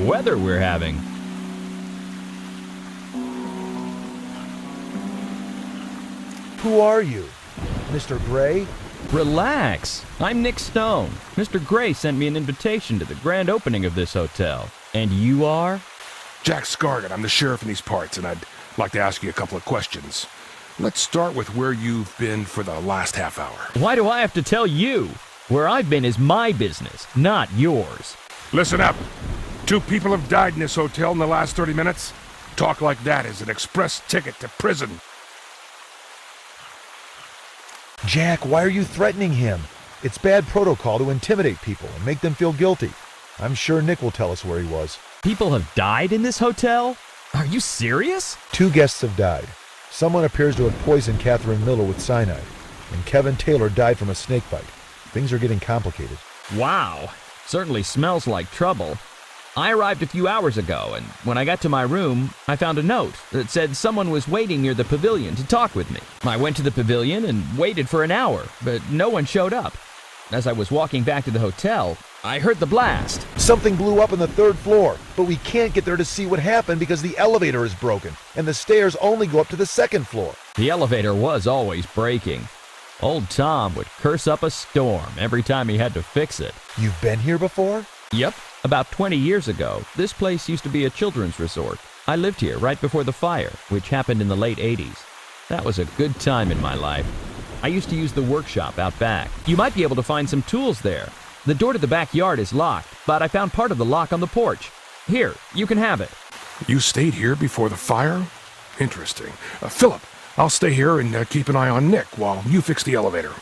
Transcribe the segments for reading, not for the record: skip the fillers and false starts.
weather we're having. Who are you? Mr. Gray? Relax. I'm Nick Stone. Mr. Gray sent me an invitation to the grand opening of this hotel. And you are? Jack Scargan. I'm the sheriff in these parts, and I'd like to ask you a couple of questions. Let's start with where you've been for the last half hour. Why do I have to tell you? Where I've been is my business, not yours. Listen up. 2 people have died in this hotel in the last 30 minutes. Talk like that is an express ticket to prison. Jack, why are you threatening him? It's bad protocol to intimidate people and make them feel guilty. I'm sure Nick will tell us where he was. People have died in this hotel? Are you serious? 2 guests have died. Someone appears to have poisoned Catherine Miller with cyanide, and Kevin Taylor died from a snake bite. Things are getting complicated. Wow. Certainly smells like trouble. I arrived a few hours ago, and when I got to my room, I found a note that said someone was waiting near the pavilion to talk with me. I went to the pavilion and waited for an hour, but no one showed up. As I was walking back to the hotel, I heard the blast. Something blew up on the 3rd floor, but we can't get there to see what happened because the elevator is broken, and the stairs only go up to the 2nd floor. The elevator was always breaking. Old Tom would curse up a storm every time he had to fix it. You've been here before? Yep. About 20 years ago, this place used to be a children's resort. I lived here right before the fire, which happened in the late 80s. That was a good time in my life. I used to use the workshop out back. You might be able to find some tools there. The door to the backyard is locked, but I found part of the lock on the porch. Here, you can have it. You stayed here before the fire? Interesting. Philip, I'll stay here and keep an eye on Nick while you fix the elevator.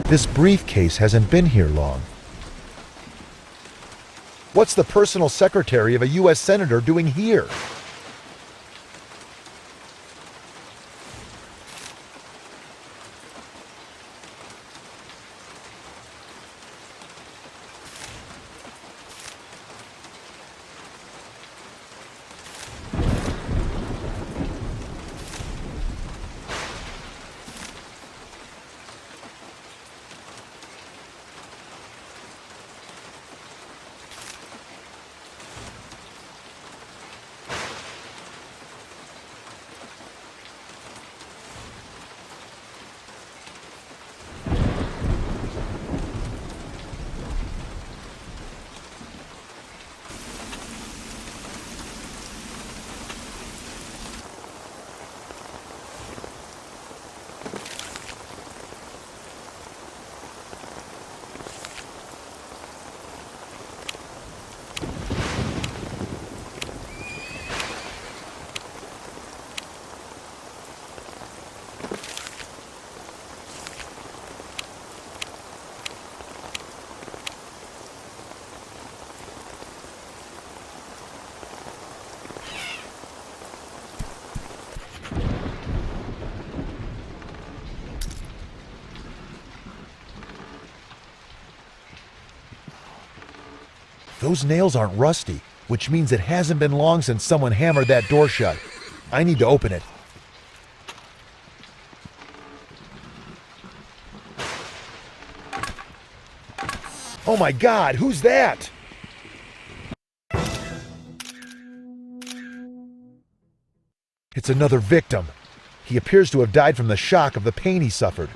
This briefcase hasn't been here long. What's the personal secretary of a U.S. senator doing here? Those nails aren't rusty, which means it hasn't been long since someone hammered that door shut. I need to open it. Oh my God, who's that? It's another victim. He appears to have died from the shock of the pain he suffered.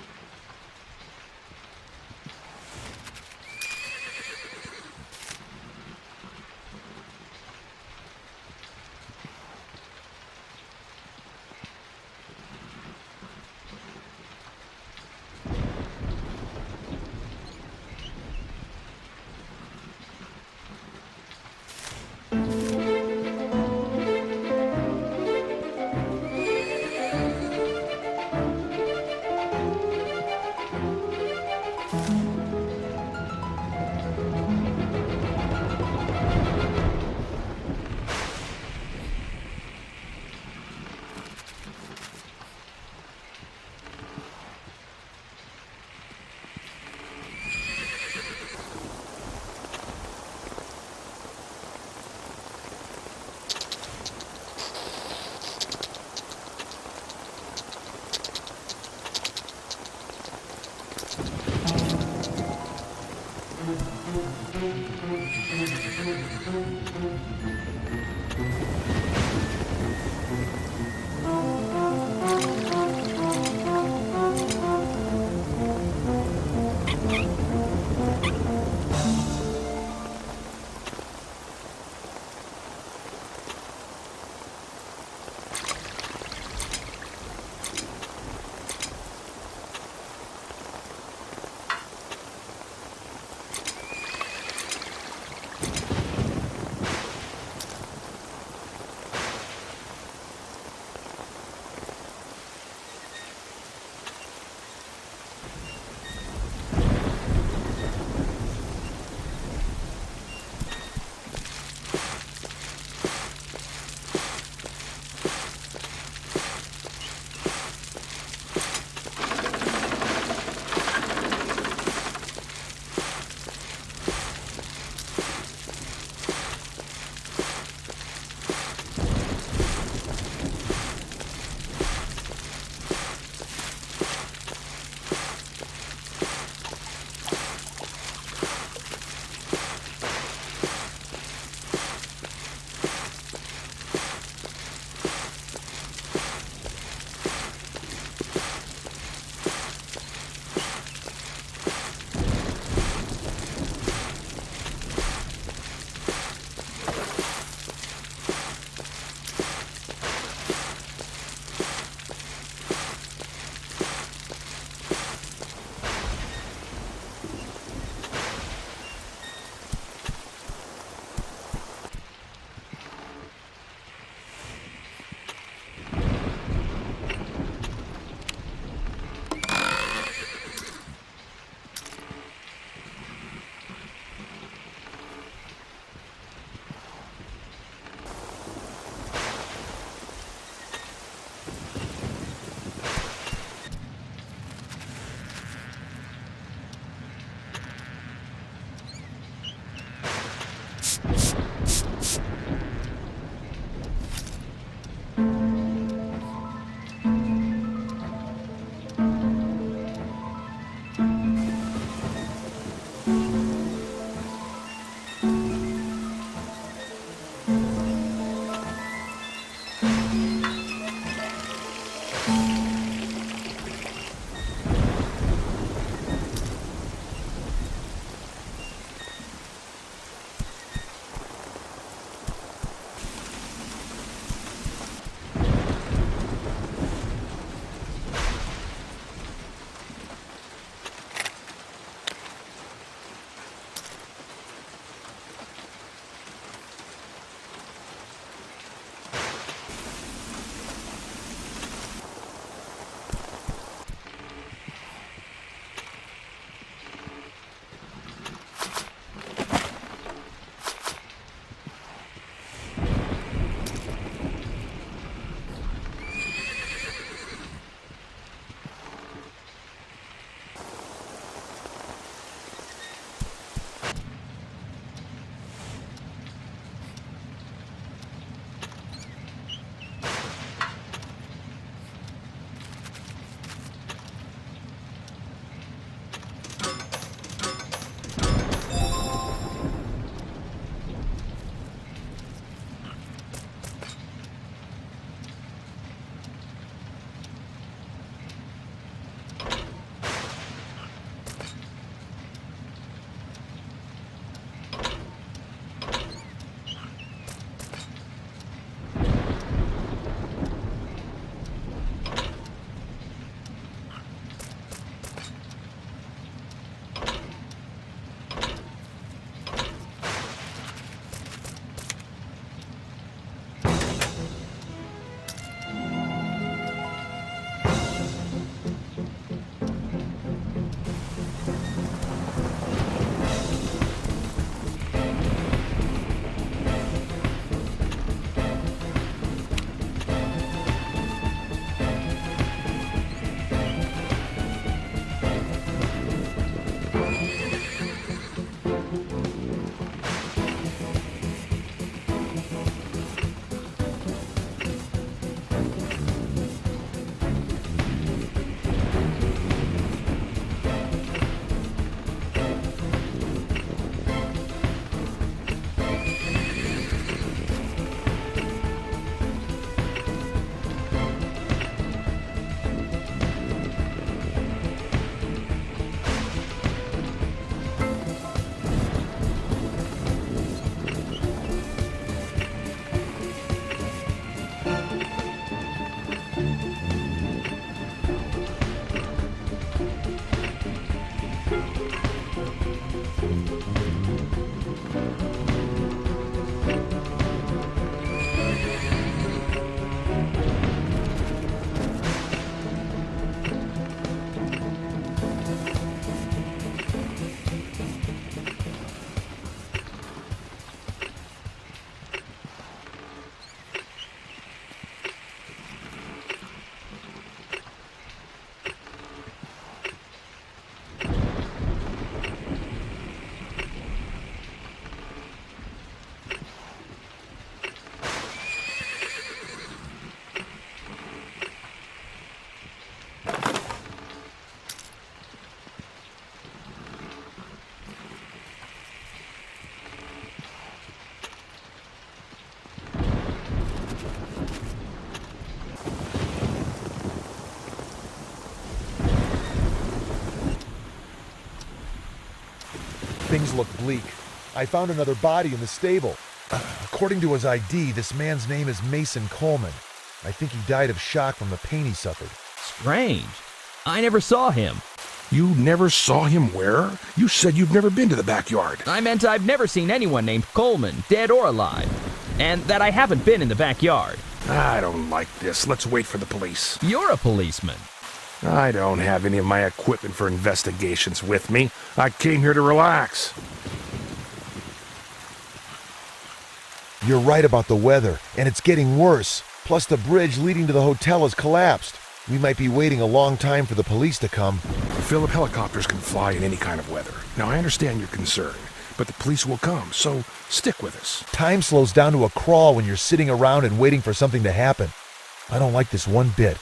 Things look bleak. I found another body in the stable. According to his ID, this man's name is Mason Coleman. I think he died of shock from the pain he suffered. Strange. I never saw him. You never saw him where? You said you've never been to the backyard. I meant I've never seen anyone named Coleman, dead or alive. And that I haven't been in the backyard. I don't like this. Let's wait for the police. You're a policeman. I don't have any of my equipment for investigations with me. I came here to relax. You're right about the weather, and it's getting worse. Plus the bridge leading to the hotel has collapsed. We might be waiting a long time for the police to come. Philip, helicopters can fly in any kind of weather. Now, I understand your concern, but the police will come, so stick with us. Time slows down to a crawl when you're sitting around and waiting for something to happen. I don't like this one bit.